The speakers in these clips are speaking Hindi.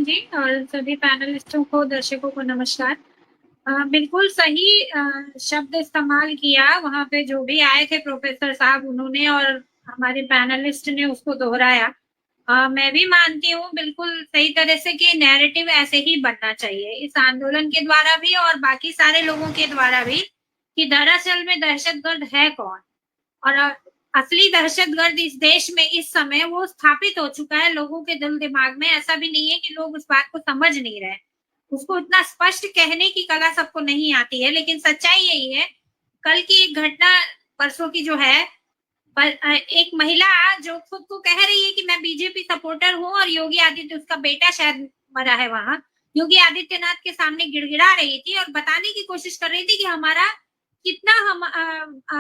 जी और सभी पैनलिस्टों को, दर्शकों को नमस्कार। बिल्कुल सही शब्द इस्तेमाल किया वहाँ पे जो भी आए थे प्रोफेसर साहब उन्होंने, और हमारे पैनलिस्ट ने उसको दोहराया। मैं भी मानती हूँ बिल्कुल सही तरह से कि नैरेटिव ऐसे ही बनना चाहिए इस आंदोलन के द्वारा भी और बाकी सारे लोगों के द्वारा भी, कि दरअसल में दहशतगर्द है कौन। और असली दहशतगर्द इस देश में इस समय वो स्थापित हो चुका है लोगों के दिल दिमाग में। ऐसा भी नहीं है कि लोग उस बात को समझ नहीं रहे, उसको इतना स्पष्ट कहने की कला सबको नहीं आती है, लेकिन सच्चाई यही है। कल की एक घटना, परसों की जो है, एक महिला जो खुद को कह रही है कि मैं बीजेपी सपोर्टर हूँ और योगी आदित्य, उसका बेटा शायद मरा है वहां, योगी आदित्यनाथ के सामने गिड़गिड़ा रही थी और बताने की कोशिश कर रही थी कि हमारा कितना हम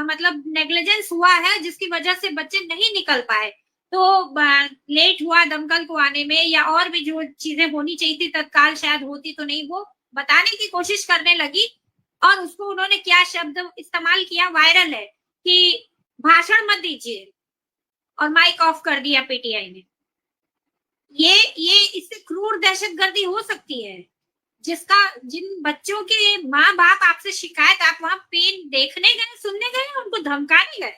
मतलब नेग्लिजेंस हुआ है जिसकी वजह से बच्चे नहीं निकल पाए। तो लेट हुआ दमकल को आने में, या और भी जो चीजें होनी चाहिए थी तत्काल शायद होती तो नहीं, वो बताने की कोशिश करने लगी। और उसको उन्होंने क्या शब्द इस्तेमाल किया, वायरल है, कि भाषण मत दीजिए, और माइक ऑफ कर दिया पीटीआई ने। ये इससे क्रूर दहशतगर्दी हो सकती है, जिसका जिन बच्चों के माँ बाप आपसे शिकायत, आप वहां पेन देखने गए, सुनने गए, उनको धमकाने गए।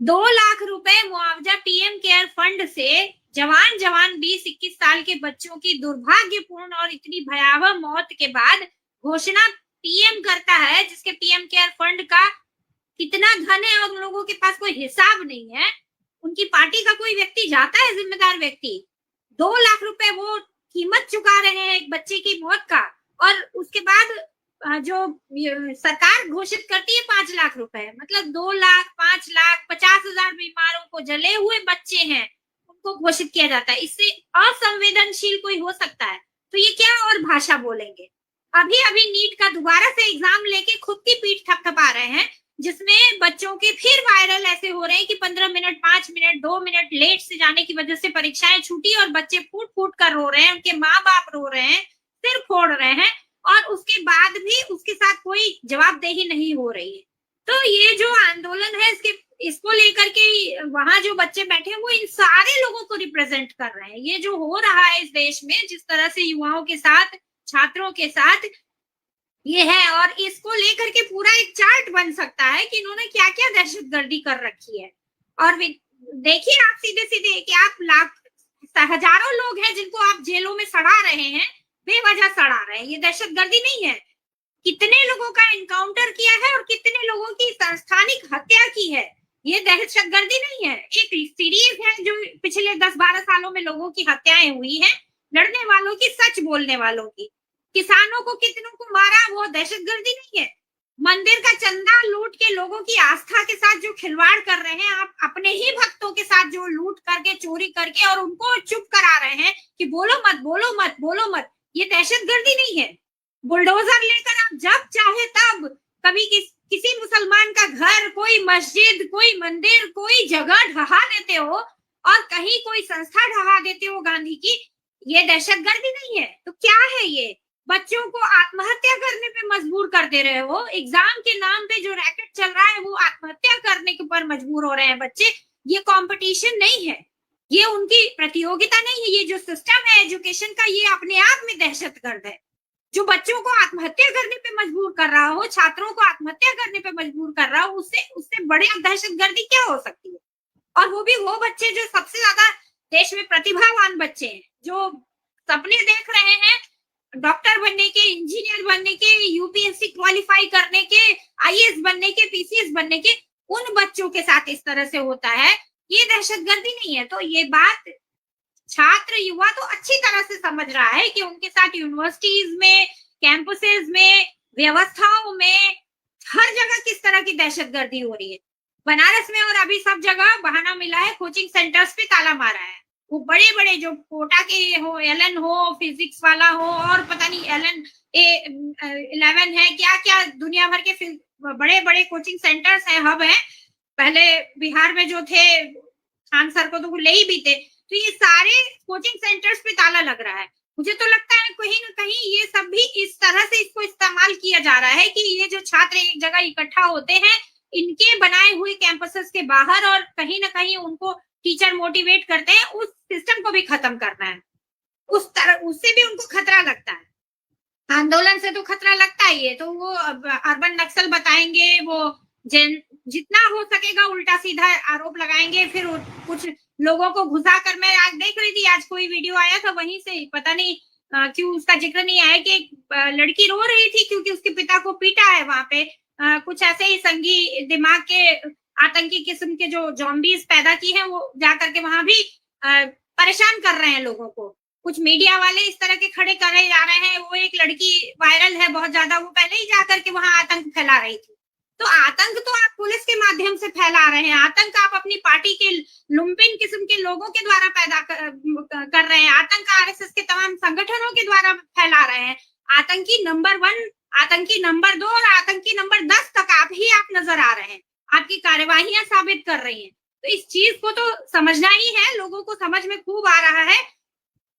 2 लाख रुपए मुआवजा पीएम केयर फंड से जवान जवान 20-21 साल के बच्चों की दुर्भाग्यपूर्ण और इतनी भयावह मौत के बाद घोषणा पीएम करता है, जिसके पीएम केयर फंड का कितना धन है और लोगों के पास कोई हिसाब नहीं है। उनकी पार्टी का कोई व्यक्ति जाता है, जिम्मेदार व्यक्ति, 2 लाख रुपए वो कीमत चुका रहे हैं एक बच्चे की मौत का, और उसके बाद जो सरकार घोषित करती है 5 लाख रुपए, मतलब 2 लाख, 5 लाख, 50,000 बीमारों को, जले हुए बच्चे हैं उनको घोषित किया जाता है। इससे असंवेदनशील कोई हो सकता है तो ये क्या और भाषा बोलेंगे। अभी अभी नीट का दोबारा से एग्जाम लेके खुद की पीठ थपथपा रहे हैं, जिसमें बच्चों के फिर वायरल ऐसे हो रहे हैं कि 15 मिनट, 5 मिनट, 2 मिनट लेट से जाने की वजह से परीक्षाएं छूटी और बच्चे फूट फूट कर रो रहे हैं, उनके माँ बाप रो रहे हैं, सिर फोड़ रहे हैं, और उसके बाद भी उसके साथ कोई जवाबदेही नहीं हो रही है। तो ये जो आंदोलन है, इसको लेकर के वहां जो बच्चे बैठे हैं वो इन सारे लोगों को रिप्रेजेंट कर रहे हैं। ये जो हो रहा है इस देश में, जिस तरह से युवाओं के साथ, छात्रों के साथ ये है, और इसको लेकर के पूरा एक चार्ट बन सकता है कि इन्होंने क्या क्या दहशतगर्दी कर रखी है। और देखिए आप सीधे सीधे कि आप लाख हजारों लोग हैं जिनको आप जेलों में सड़ा रहे हैं, बेवजह सड़ा रहे हैं, ये दहशतगर्दी नहीं है। कितने लोगों का एनकाउंटर किया है और कितने लोगों की संस्थानिक हत्या की है, ये दहशतगर्दी नहीं है। एक सीरीज है जो पिछले 10-12 सालों में लोगों की हत्याएं हुई हैं, लड़ने वालों की, सच बोलने वालों की। किसानों को कितनों को मारा, वो दहशतगर्दी नहीं है। मंदिर का चंदा लूट के लोगों की आस्था के साथ जो खिलवाड़ कर रहे हैं, आप अपने ही भक्तों के साथ जो लूट करके, चोरी करके, और उनको चुप करा रहे हैं कि बोलो मत, बोलो मत, बोलो मत, ये दहशतगर्दी नहीं है। बुलडोजर लेकर आप जब चाहे तब, कभी किसी मुसलमान का घर, कोई मस्जिद, कोई मंदिर, कोई जगह ढहा देते हो, और कहीं कोई संस्था ढहा देते हो गांधी की, ये दहशतगर्दी नहीं है तो क्या है ये। बच्चों को आत्महत्या करने पे मजबूर कर दे रहे हो, एग्जाम के नाम पे जो रैकेट चल रहा है वो आत्महत्या करने के ऊपर मजबूर हो रहे हैं बच्चे। ये कंपटीशन नहीं है, ये उनकी प्रतियोगिता नहीं है, ये जो सिस्टम है एजुकेशन का, ये अपने आप में दहशतगर्द है। जो बच्चों को आत्महत्या करने पे मजबूर कर रहा हो, छात्रों को आत्महत्या करने पे मजबूर कर रहा हो, उससे उससे बड़े दहशतगर्दी क्या हो सकती है। और वो भी वो बच्चे जो सबसे ज्यादा देश में प्रतिभावान बच्चे हैं, जो सपने देख रहे हैं डॉक्टर बनने के, इंजीनियर बनने के, यूपीएससी क्वालिफाई करने के, आईएएस बनने के, पीसीएस बनने के, उन बच्चों के साथ इस तरह से होता है, ये दहशतगर्दी नहीं है। तो ये बात छात्र युवा तो अच्छी तरह से समझ रहा है कि उनके साथ यूनिवर्सिटीज में, कैंपसेस में, व्यवस्थाओं में, हर जगह किस तरह की दहशतगर्दी हो रही है। बनारस में और अभी सब जगह बहाना मिला है, कोचिंग सेंटर्स पे ताला मारा है। वो बड़े बड़े जो कोटा के हो, एलन हो, फिजिक्स वाला हो, और पता नहीं एलन 11 है, क्या क्या दुनिया भर के बड़े बड़े कोचिंग सेंटर्स हैं, हब हैं। पहले बिहार में जो थे, खान सर को तो ले ही भी थे। तो ये सारे कोचिंग सेंटर्स पे ताला लग रहा है। मुझे तो लगता है कहीं ना कहीं ये सब भी इस तरह से इसको इस्तेमाल किया जा रहा है कि ये जो छात्र एक जगह इकट्ठा होते हैं, इनके बनाए हुए कैंपसेस के बाहर, और कहीं ना कहीं उनको टीचर मोटिवेट करते हैं, उस सिस्टम को भी खत्म करना है। उस तरह उससे भी उनको खतरा लगता है। आंदोलन से तो खतरा लगता ही है, तो वो अर्बन नक्सल बताएंगे, वो जितना हो सकेगा उल्टा सीधा आरोप लगाएंगे, फिर कुछ लोगों को घुसा कर, मैं आज देख रही थी, आज कोई वीडियो आया था वहीं से, पता नहीं क्यों उसका जिक्र नहीं आया, कि एक लड़की रो रही थी क्योंकि उसके पिता को पीटा है वहां पे। कुछ ऐसे ही संगी दिमाग के आतंकी किस्म के जो जॉम्बीज पैदा की है, वो जाकर के वहां भी परेशान कर रहे हैं लोगों को। कुछ मीडिया वाले इस तरह के खड़े करे जा रहे हैं। वो एक लड़की वायरल है बहुत ज्यादा, वो पहले ही जाकर के वहां आतंक फैला रही थी। तो आतंक तो आप पुलिस के माध्यम से फैला रहे हैं, आतंक आप अपनी पार्टी के लुम्पिन किस्म के लोगों के द्वारा पैदा कर रहे हैं, आतंक आरएसएस के तमाम संगठनों के द्वारा फैला रहे हैं। आतंकी नंबर 1, आतंकी नंबर 2 और आतंकी नंबर 10 तक आप नजर आ रहे हैं, आपकी कार्यवाहियां साबित कर रही हैं। तो इस चीज को तो समझना ही है, लोगों को समझ में खूब आ रहा है।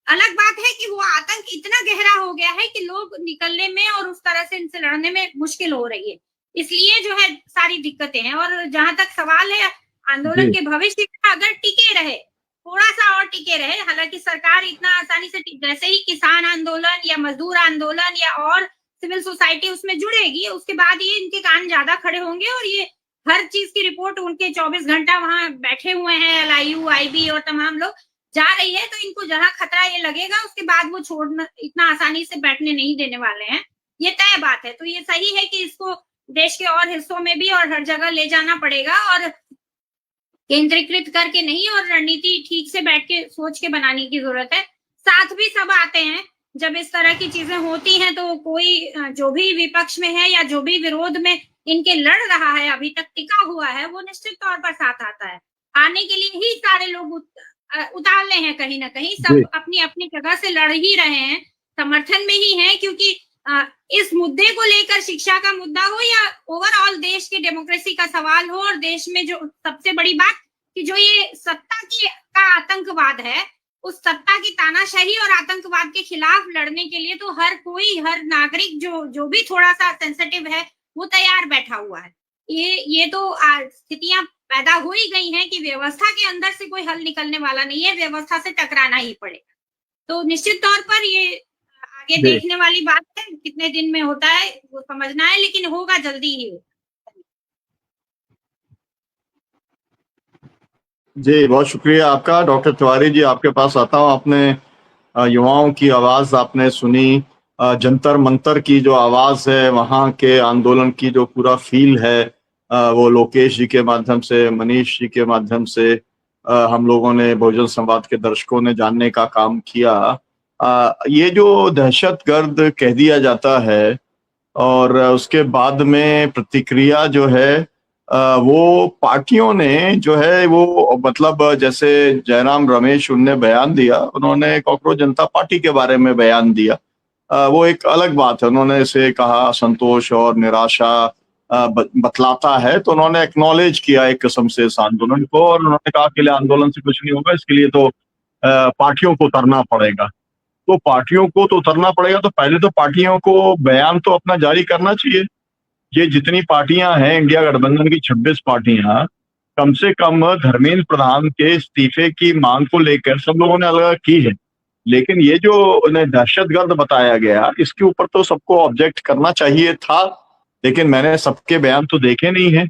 अलग बात है कि वो आतंक इतना गहरा हो गया है कि लोग निकलने में और उस तरह से इनसे लड़ने में मुश्किल हो रही है, इसलिए जो है सारी दिक्कतें हैं। और जहां तक सवाल है आंदोलन के भविष्य का, अगर टिके रहे, थोड़ा सा और टिके रहे, हालांकि सरकार इतना आसानी से, जैसे ही किसान आंदोलन या मजदूर आंदोलन या और सिविल सोसाइटी उसमें जुड़ेगी, उसके बाद ये इनके कान ज्यादा खड़े होंगे और ये हर चीज की रिपोर्ट उनके 24 घंटा वहां बैठे हुए हैं, LIU, IB और तमाम लोग जा रही है, तो इनको जहां खतरा ये लगेगा उसके बाद वो छोड़ना इतना आसानी से बैठने नहीं देने वाले हैं, ये तय बात है। तो ये सही है कि इसको देश के और हिस्सों में भी और हर जगह ले जाना पड़ेगा, और केंद्रीकृत करके नहीं, और रणनीति ठीक से बैठ के सोच के बनाने की जरूरत है। साथ भी सब आते हैं जब इस तरह की चीजें होती हैं, तो कोई जो भी विपक्ष में है या जो भी विरोध में इनके लड़ रहा है, अभी तक टिका हुआ है, वो निश्चित तौर पर साथ आता है। आने के लिए ही सारे लोग उतावले हैं, कहीं ना कहीं सब अपनी अपनी जगह से लड़ ही रहे हैं, समर्थन में ही हैं, क्योंकि इस मुद्दे को लेकर, शिक्षा का मुद्दा हो या ओवरऑल देश की डेमोक्रेसी का सवाल हो, और देश में जो सबसे बड़ी बात कि जो ये सत्ता की का आतंकवाद है, उस सत्ता की तानाशाही और आतंकवाद के खिलाफ लड़ने के लिए तो हर कोई, हर नागरिक जो भी थोड़ा सा सेंसिटिव है, वो तैयार बैठा हुआ है। ये तो स्थितियां पैदा हो ही गई हैं कि व्यवस्था के अंदर से कोई हल निकलने वाला नहीं है, व्यवस्था से टकराना ही पड़ेगा। तो निश्चित तौर पर ये आगे देखने वाली बात है, कितने दिन में होता है वो समझना है, लेकिन होगा जल्दी ही। जी, बहुत शुक्रिया आपका डॉक्टर तिवारी जी। आपके पास आता हूँ, आपने युवाओं की आवाज आपने सुनी, जंतर मंतर की जो आवाज है, वहाँ के आंदोलन की जो पूरा फील है, वो लोकेश जी के माध्यम से, मनीष जी के माध्यम से हम लोगों ने, बहुजन संवाद के दर्शकों ने जानने का काम किया। ये जो दहशतगर्द कह दिया जाता है और उसके बाद में प्रतिक्रिया जो है, वो पार्टियों ने जो है वो, मतलब जैसे जयराम रमेश उनने बयान दिया, उन्होंने कॉकरोच जनता पार्टी के बारे में बयान दिया, वो एक अलग बात है। उन्होंने इसे कहा संतोष और निराशा बतलाता है, तो उन्होंने एक्नॉलेज किया एक किस्म से इस आंदोलन को, और उन्होंने कहा कि आंदोलन से कुछ नहीं होगा, इसके लिए तो पार्टियों को उतरना पड़ेगा। तो पार्टियों को तो उतरना पड़ेगा, तो पहले तो पार्टियों को बयान तो अपना जारी करना चाहिए। ये जितनी पार्टियां हैं, इंडिया गठबंधन की 26 पार्टियां, कम से कम धर्मेंद्र प्रधान के इस्तीफे की मांग को लेकर सब लोगों ने अलग अलग की है, लेकिन ये जो उन्हें दहशतगर्द बताया गया, इसके ऊपर तो सबको ऑब्जेक्ट करना चाहिए था, लेकिन मैंने सबके बयान तो देखे नहीं है,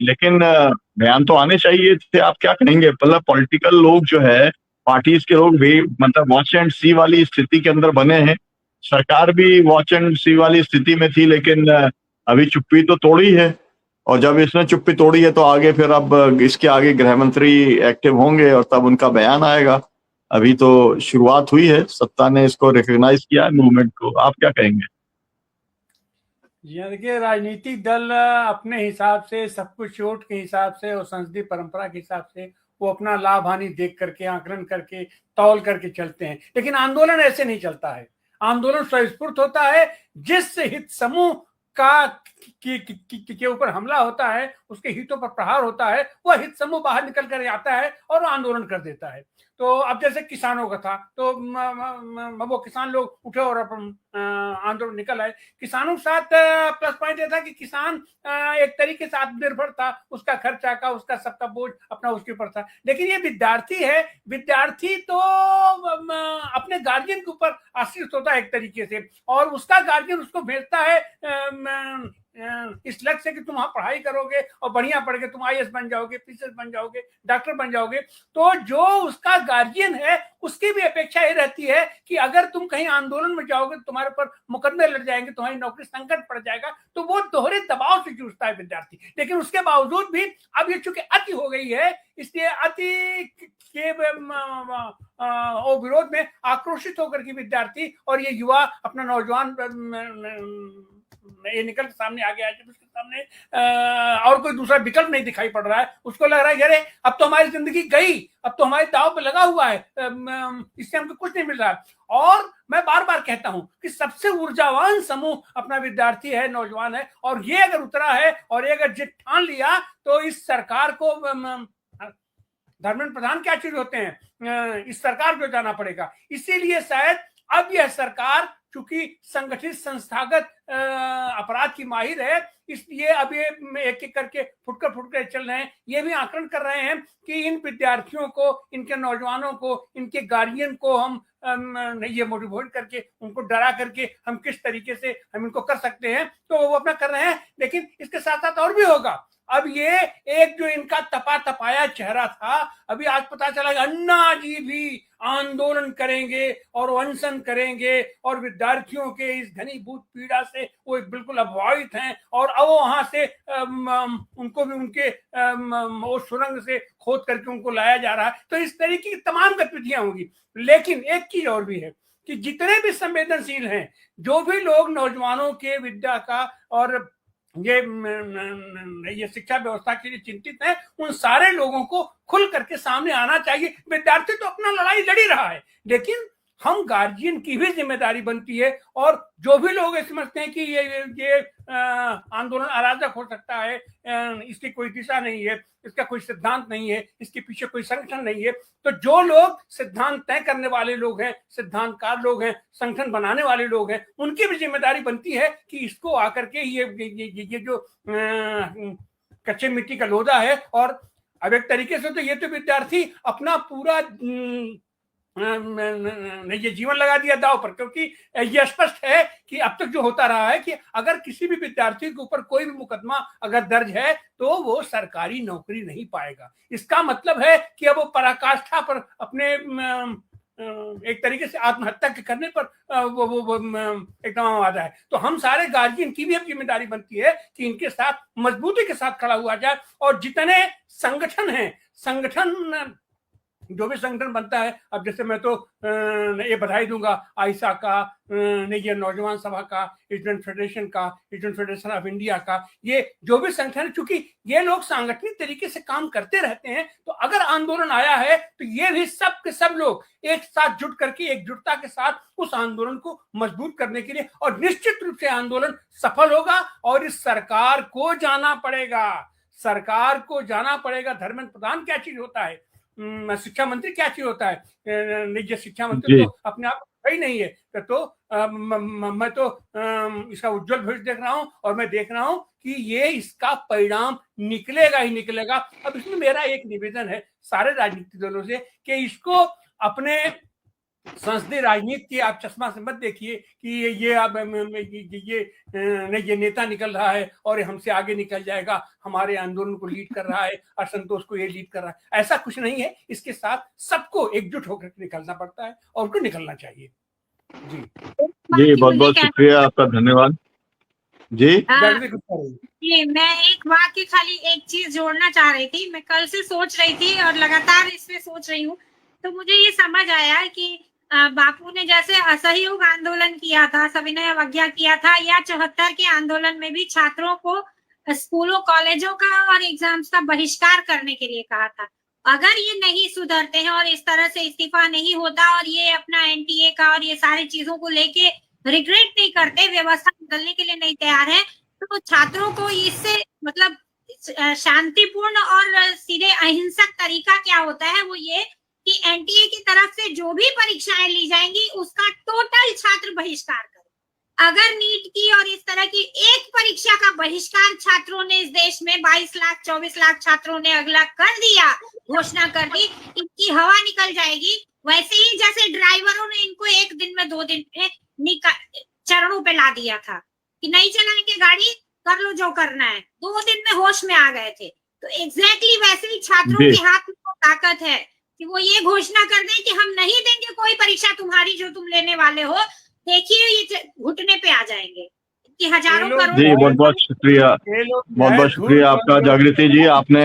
लेकिन बयान तो आने चाहिए थे। आप क्या कहेंगे? मतलब पॉलिटिकल लोग जो है, पार्टीज के लोग भी, मतलब वॉच एंड सी वाली स्थिति के अंदर बने हैं। सरकार भी वॉच एंड सी वाली स्थिति में थी, लेकिन अभी चुप्पी तो तोड़ी है, और जब इसने चुप्पी तोड़ी है तो आगे फिर अब इसके आगे गृह मंत्री एक्टिव होंगे और तब उनका बयान आएगा। अभी तो शुरुआत हुई है, सत्ता ने इसको रिकॉग्नाइज किया है मूवमेंट को। आप क्या कहेंगे? जी देखिए, राजनीतिक दल अपने हिसाब से, सब कुछ वोट के हिसाब से और संसदीय परंपरा के हिसाब से वो अपना लाभ हानि देख करके, आकलन करके, तौल करके चलते हैं, लेकिन आंदोलन ऐसे नहीं चलता है। आंदोलन स्वस्फूर्त होता है, जिस हित समूह का के ऊपर हमला होता है, उसके हितों पर प्रहार होता है, वह हित समूह बाहर निकल कर आता है और वो आंदोलन कर देता है। तो अब जैसे किसानों का था, तो वो किसान लोग उठे और आंदोलन निकल आए। किसानों के साथ प्लस पॉइंट ये था कि किसान एक तरीके से आत्मनिर्भर था, उसका खर्चा का, उसका सबका बोझ अपना उसके ऊपर था। लेकिन ये विद्यार्थी है, विद्यार्थी तो अपने गार्जियन के ऊपर आश्रित होता है एक तरीके से, और उसका गार्जियन उसको भेजता है इस लक्ष्य से कि तुम वहां पढ़ाई करोगे और बढ़िया पढ़ के तुम IAS बन जाओगे, PCS बन जाओगे, डॉक्टर बन जाओगे। तो जो उसका गार्जियन है उसकी भी अपेक्षा ये रहती है कि अगर तुम कहीं आंदोलन में जाओगे तो तुम्हारे पर मुकदमे लड़ जाएंगे, तुम्हारी नौकरी संकट पड़ जाएगा। तो वो दोहरे दबाव से जूझता है विद्यार्थी। लेकिन उसके बावजूद भी अब ये चूंकि अति हो गई है, इसलिए अति के विरोध में आक्रोशित होकर के विद्यार्थी और ये युवा अपना नौजवान ये निकल के सामने आ गया है। जब उसके सामने और कोई दूसरा विकल्प नहीं दिखाई पड़ रहा है, उसको लग रहा है अरे अब तो हमारी जिंदगी गई, अब तो हमारे दाव पे लगा हुआ है, इससे हमको कुछ नहीं मिल रहा है। और मैं बार बार कहता हूं कि सबसे ऊर्जावान समूह अपना विद्यार्थी है, नौजवान है, और ये अगर उतरा है और ये अगर जिद ठान लिया तो इस सरकार को धर्मेंद्र प्रधान क्या चीज होते हैं, इस सरकार को जाना पड़ेगा। इसीलिए शायद अब यह सरकार चूंकि संगठित संस्थागत अपराध की माहिर है, इसलिए अब ये एक एक करके फुटकर चल रहे हैं। ये भी आकलन कर रहे हैं कि इन विद्यार्थियों को, इनके नौजवानों को, इनके गार्जियन को हम ये मोटिवेट करके, उनको डरा करके हम किस तरीके से हम इनको कर सकते हैं, तो वो अपना कर रहे हैं। लेकिन इसके साथ साथ और भी होगा। अब ये एक जो इनका तपा तपाया चेहरा था, अभी आज पता चला कि अन्ना जी भी आंदोलन करेंगे और अनशन करेंगे और विद्यार्थियों के इस घनीभूत पीड़ा से वो बिल्कुल अवहित हैं, और अब वहां से उनको भी उनके वो सुरंग से खोद करके उनको लाया जा रहा है। तो इस तरीके की तमाम गतिविधियां होंगी। लेकिन एक चीज और भी है कि जितने भी संवेदनशील हैं, जो भी लोग नौजवानों के विद्या का और ये शिक्षा व्यवस्था के लिए चिंतित है, उन सारे लोगों को खुल करके सामने आना चाहिए। विद्यार्थी तो अपना लड़ाई लड़ ही रहा है, लेकिन हम गार्जियन की भी जिम्मेदारी बनती है। और जो भी लोग समझते हैं कि ये आंदोलन अराजक हो सकता है, इसकी कोई दिशा नहीं है, इसका कोई सिद्धांत नहीं है, इसके पीछे कोई संगठन नहीं है, तो जो लोग सिद्धांत तय करने वाले लोग हैं, सिद्धांतकार लोग हैं, संगठन बनाने वाले लोग हैं, उनकी भी जिम्मेदारी बनती है कि इसको आकर के ये जो कच्चे मिट्टी का लोधा है। और अब एक तरीके से तो ये तो विद्यार्थी अपना पूरा ये जीवन लगा दिया दाव पर, क्योंकि ये स्पष्ट है कि अब तक जो होता रहा है कि अगर किसी भी विद्यार्थी के ऊपर कोई भी मुकदमा अगर दर्ज है तो वो सरकारी नौकरी नहीं पाएगा। इसका मतलब है कि अब वो पराकाष्ठा पर अपने एक तरीके से आत्महत्या के करने पर वो एकदम आवाज है। तो हम सारे गार्जियन की भी अब जिम्मेदारी बनती है कि इनके साथ मजबूती के साथ खड़ा हुआ जाए। और जितने संगठन हैं, संगठन जो भी संगठन बनता है, अब जैसे मैं तो ये बधाई दूंगा आयशा का, ये नौजवान सभा का, स्टूडेंट फेडरेशन का, स्टूडेंट फेडरेशन ऑफ इंडिया का, ये जो भी संगठन, चूंकि ये लोग सांगठनिक तरीके से काम करते रहते हैं, तो अगर आंदोलन आया है तो ये भी सब के सब लोग एक साथ जुट करके एकजुटता के साथ उस आंदोलन को मजबूत करने के लिए, और निश्चित रूप से आंदोलन सफल होगा। और इस सरकार को जाना पड़ेगा, सरकार को जाना पड़ेगा। धर्मेंद्र प्रधान क्या चीज होता है, शिक्षा मंत्री क्या चीज होता है, निजी शिक्षा मंत्री तो अपने आप ही नहीं है। तो मैं तो इसका उज्जवल भविष्य देख रहा हूं, और मैं देख रहा हूं कि ये इसका परिणाम निकलेगा ही निकलेगा। अब इसमें मेरा एक निवेदन है सारे राजनीतिक दलों से कि इसको अपने संसदीय राजनीति की आप चश्मा से मत देखिए कि ये नेता निकल रहा है और हमसे आगे निकल जाएगा, हमारे आंदोलन को लीड कर रहा है, असंतोष को ये लीड कर रहा है। ऐसा कुछ नहीं है। इसके साथ सबको एकजुट होकर निकलना पड़ता है और उनको निकलना चाहिए। जी बहुत बहुत शुक्रिया आपका, धन्यवाद जी। मैं एक वाक्य खाली एक चीज जोड़ना चाह रही थी। मैं कल से सोच रही थी और लगातार इसमें सोच रही हूँ, तो मुझे ये समझ आया कि बापू ने जैसे असहयोग आंदोलन किया था, सविनय अवज्ञा किया था, या 74 के आंदोलन में भी छात्रों को स्कूलों कॉलेजों का और एग्जाम्स का बहिष्कार करने के लिए कहा था। अगर ये नहीं सुधरते हैं और इस तरह से इस्तीफा नहीं होता और ये अपना NTA का और ये सारी चीजों को लेके रिग्रेट नहीं करते, व्यवस्था बदलने के लिए नहीं तैयार है, तो छात्रों को इससे मतलब शांतिपूर्ण और सीधे अहिंसक तरीका क्या होता है, वो ये कि एनटीए की तरफ से जो भी परीक्षाएं ली जाएंगी उसका टोटल छात्र बहिष्कार करें। अगर नीट की और इस तरह की एक परीक्षा का बहिष्कार छात्रों ने इस देश में 22 लाख 24 लाख छात्रों ने अगला कर दिया, घोषणा कर दी, इनकी हवा निकल जाएगी। वैसे ही जैसे ड्राइवरों ने इनको 1 दिन में 2 दिन में चरणों पे ला दिया था कि नहीं चलाएंगे गाड़ी, कर लो जो करना है, 2 दिन में होश में आ गए थे। तो एग्जैक्टली वैसे ही छात्रों के हाथ में ताकत है कि वो ये घोषणा कर दें कि हम नहीं देंगे कोई परीक्षा तुम्हारी जो तुम लेने वाले हो, देखिए ये घुटने पे आ जाएंगे कि हजारों करोड़। जी बहुत बहुत शुक्रिया, बहुत बहुत शुक्रिया आपका जागृति जी, आपने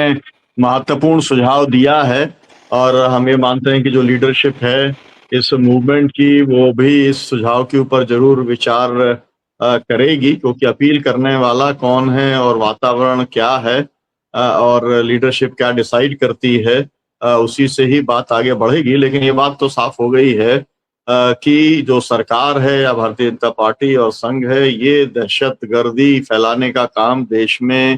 महत्वपूर्ण सुझाव दिया है और हम ये मानते हैं कि जो लीडरशिप है इस मूवमेंट की वो भी इस सुझाव के ऊपर जरूर विचार करेगी, क्योंकि अपील करने वाला कौन है और वातावरण क्या है और लीडरशिप क्या डिसाइड करती है, उसी से ही बात आगे बढ़ेगी। लेकिन ये बात तो साफ हो गई है कि जो सरकार है या भारतीय जनता पार्टी और संघ है, ये दहशतगर्दी फैलाने का काम देश में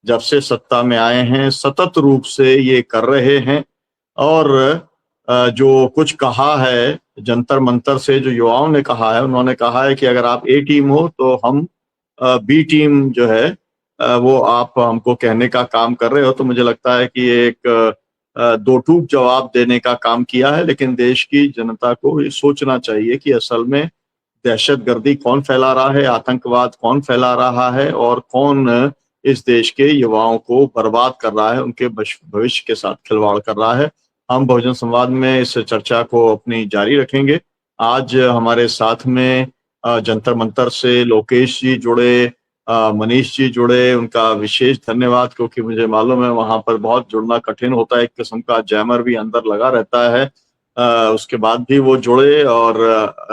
जब से सत्ता में आए हैं सतत रूप से ये कर रहे हैं। और जो कुछ कहा है जंतर मंतर से, जो युवाओं ने कहा है, उन्होंने कहा है कि अगर आप ए टीम हो तो हम बी टीम जो है वो आप हमको कहने का काम कर रहे हो। तो मुझे लगता है कि एक दो टूक जवाब देने का काम किया है। लेकिन देश की जनता को ये सोचना चाहिए कि असल में दहशतगर्दी कौन फैला रहा है, आतंकवाद कौन फैला रहा है और कौन इस देश के युवाओं को बर्बाद कर रहा है, उनके भविष्य के साथ खिलवाड़ कर रहा है। हम बहुजन संवाद में इस चर्चा को अपनी जारी रखेंगे। आज हमारे साथ में जंतर मंतर से लोकेश जी जुड़े, मनीष जी जुड़े, उनका विशेष धन्यवाद, क्योंकि मुझे मालूम है वहां पर बहुत जुड़ना कठिन होता है, एक किस्म का जैमर भी अंदर लगा रहता है। उसके बाद भी वो जुड़े। और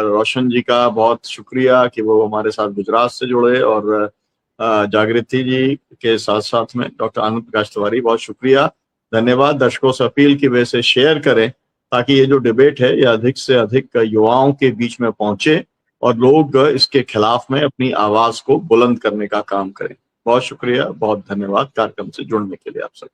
रोशन जी का बहुत शुक्रिया कि वो हमारे साथ गुजरात से जुड़े। और जागृति जी के साथ साथ में डॉक्टर आनंद प्रकाश तिवारी, बहुत शुक्रिया, धन्यवाद। दर्शकों से अपील की वजह से शेयर करें ताकि ये जो डिबेट है ये अधिक से अधिक युवाओं के बीच में पहुंचे और लोग इसके खिलाफ में अपनी आवाज को बुलंद करने का काम करें। बहुत शुक्रिया, बहुत धन्यवाद कार्यक्रम से जुड़ने के लिए आप सबको।